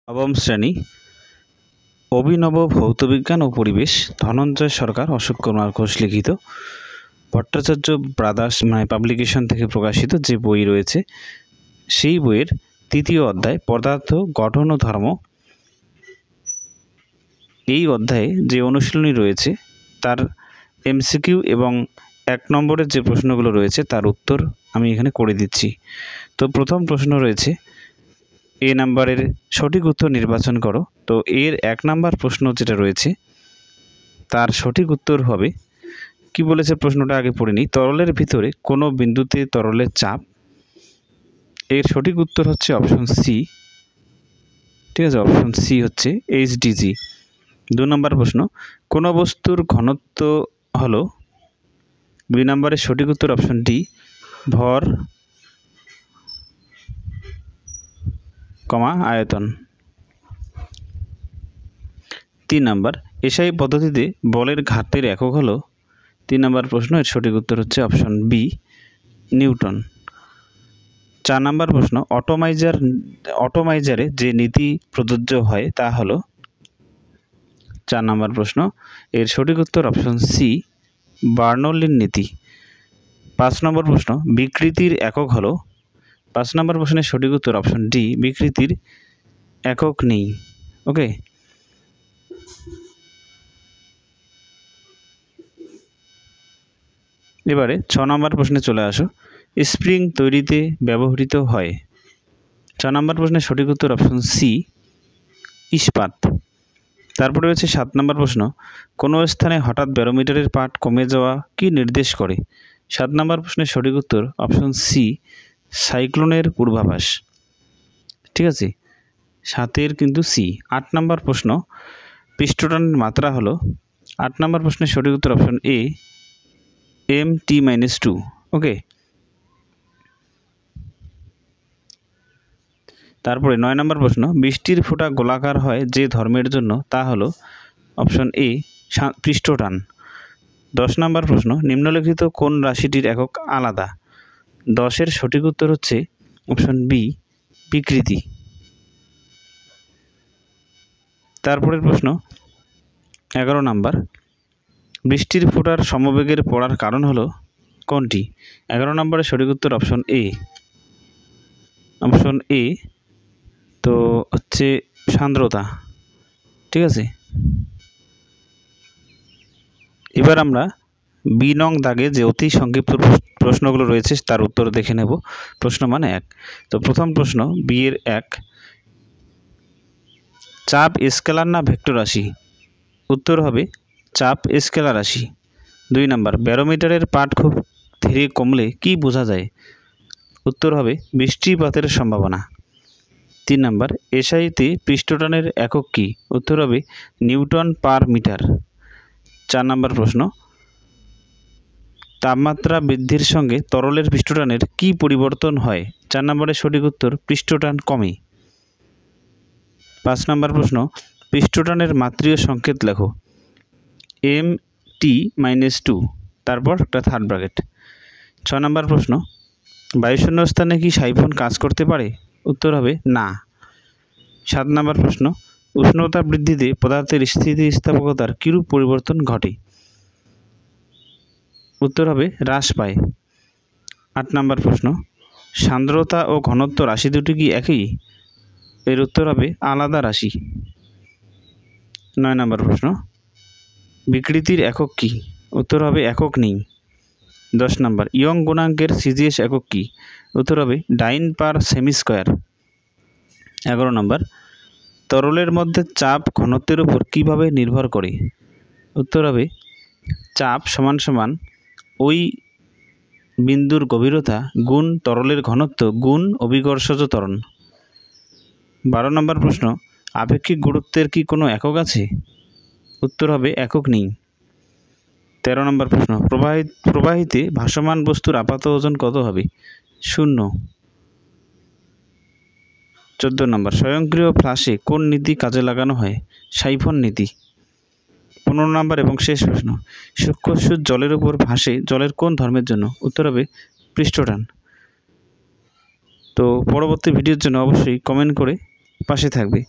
নবম শ্রেণী অভিনব ভৌতবিজ্ঞান ও পরিবেশ, ধনঞ্জয় সরকার, অশোক কুমার ঘোষ লিখিত, ভট্টাচার্য ব্রাদার্স পাবলিকেশন থেকে প্রকাশিত যে বই রয়েছে, সেই বইয়ের তৃতীয় অধ্যায় পদার্থ, গঠন ও ধর্ম। এই অধ্যায়ে যে অনুশীলনী রয়েছে তার এমসিকিউ এবং 1 নম্বরের যে প্রশ্নগুলো রয়েছে তার উত্তর আমি এখানে করে দিচ্ছি। তো প্রথম প্রশ্ন রয়েছে, এ নাম্বারের সঠিক উত্তর নির্বাচন করো। তো এর 1 নাম্বার প্রশ্ন যেটা রয়েছে তার সঠিক উত্তর হবে, কি বলেছে প্রশ্নটা আগে পড়ে নিই। তরলের ভিতরে কোনো বিন্দুতে তরলের চাপ। এর সঠিক উত্তর হচ্ছে অপশন সি। ঠিক আছে, অপশন সি হচ্ছে এইচডিজি। 2 নম্বর প্রশ্ন, কোনো বস্তুর ঘনত্ব হলো। 2 নম্বরের সঠিক উত্তর অপশন ডি, ভর আয়তন। 3 নম্বর, এসআই পদ্ধতিতে বলের ঘাতের একক হলো। 3 নম্বর প্রশ্ন, এর সঠিক উত্তর হচ্ছে অপশন বি, নিউটন। 4 নম্বর প্রশ্ন, অটোমাইজারে যে নীতি প্রযোজ্য হয় তা হলো। 4 নম্বর প্রশ্ন, এর সঠিক উত্তর অপশন সি, বার্নৌলির নীতি। 5 নম্বর প্রশ্ন, বিকৃতির একক হলো। 5 নম্বর প্রশ্নের সঠিক উত্তর অপশন ডি, বিকৃতির একক নেই। ওকে, এবারে 6 নম্বর প্রশ্নে চলে আসো। স্প্রিং তৈরিতে ব্যবহৃত হয়। 6 নম্বর প্রশ্নের সঠিক উত্তর অপশন সি, ইস্পাত। তারপরে রয়েছে 7 নম্বর প্রশ্ন, কোনো স্থানে হঠাৎ ব্যারোমিটারের পাঠ কমে যাওয়া কি নির্দেশ করে। 7 নম্বর প্রশ্নের সঠিক উত্তর অপশন সি, সাইক্লোনের পূর্বাভাস। ঠিক আছে, 7-এর কিন্তু সি। 8 নম্বর প্রশ্ন, পৃষ্ঠটানের মাত্রা হলো। 8 নম্বর প্রশ্নের সঠিক উত্তর অপশন এ, mt-2। ওকে, তারপরে 9 নম্বর প্রশ্ন, বৃষ্টির ফোঁটা গোলাকার হয় যে ধর্মের জন্য তা হলো। Option A, পৃষ্ঠটান। 10 নম্বর প্রশ্ন, নিম্নলিখিত কোন রাশিটির একক আলাদা। 10-এর সঠিক উত্তর হচ্ছে অপশন বি, বিকৃতি। তারপরের প্রশ্ন 11 নম্বর, বৃষ্টির ফোঁটার সমবেগের পড়ার কারণ হলো কোনটি। 11 নম্বরের সঠিক উত্তর অপশন এ, অপশন এ তো হচ্ছে সান্দ্রতা। ঠিক আছে, এবার আমরা বি নং দাগে যে অতি সংক্ষিপ্ত প্রশ্নগুলো রয়েছে তার উত্তর দেখে নেব। প্রশ্ন মানে 1। তো প্রথম প্রশ্ন বি এর 1, চাপ স্কেলার না ভেক্টর রাশি। উত্তর হবে চাপ স্কেলার রাশি। 2 নম্বর, ব্যারোমিটারের পাঠ খুব ধীরে কমলে কি বোঝা যায়। উত্তর হবে বৃষ্টিপাতের সম্ভাবনা। 3 নম্বর, এসআইতে পৃষ্ঠটানের একক কি। উত্তর হবে নিউটন পার মিটার। 4 নম্বর প্রশ্ন, তাপমাত্রা বৃদ্ধির সঙ্গে তরলের পৃষ্ঠটানের কি পরিবর্তন হয়। 4 নম্বরের সঠিক উত্তর পৃষ্ঠটান কমে। 5 নম্বর প্রশ্ন, পৃষ্ঠটানের মাত্রীয় সংকেত লেখো। mt-2, তারপর একটা থার্ড ব্র্যাকেট। 6 নম্বর প্রশ্ন, বায়ুশূন্য স্থানে কি সাইফন কাজ করতে পারে। উত্তর হবে না। 7 নম্বর প্রশ্ন, উষ্ণতা বৃদ্ধিতে পদার্থের স্থিতিস্থাপকতার কিরূপ পরিবর্তন ঘটে। উত্তর হবে হ্রাস পায়। 8 নম্বর প্রশ্ন, সান্দ্রতা ও ঘনত্ব রাশি দুটি কি একই। এর উত্তর হবে আলাদা রাশি। 9 নম্বর প্রশ্ন, বিকৃতির একক কি। উত্তর হবে একক নেই। 10 নম্বর, ইয়ং গুণাঙ্কের সিজিএস একক কি। উত্তর হবে ডাইন পার সেমি স্কোয়ার। 11 নম্বর, তরলের মধ্যে চাপ ঘনত্বের উপর কিভাবে নির্ভর করে। উত্তর হবে চাপ সমান সমান ওই বিন্দুর গভীরতা গুণ তরলের ঘনত্ব গুণ অভিকর্ষজ ত্বরণ। 12 নম্বর প্রশ্ন, আপেক্ষিক গুরুত্বের কি কোনো একক আছে। উত্তর হবে একক নেই। 13 নম্বর প্রশ্ন, প্রবাহিতে ভাসমান বস্তুর আপাত ওজন কত হবে। 0। 14 নম্বর, স্বয়ংক্রিয় ফ্লাশে কোন নীতি কাজে লাগানো হয়। সাইফন নীতি। 15 নম্বর এবং শেষ প্রশ্ন, সূক্ষ্ম সুদ জলের উপর ভাসে জলের কোন ধর্মের জন্য। উত্তর হবে পৃষ্ঠটান। তো পরবর্তী ভিডিওর জন্য অবশ্যই কমেন্ট করে পাশে থাকবে।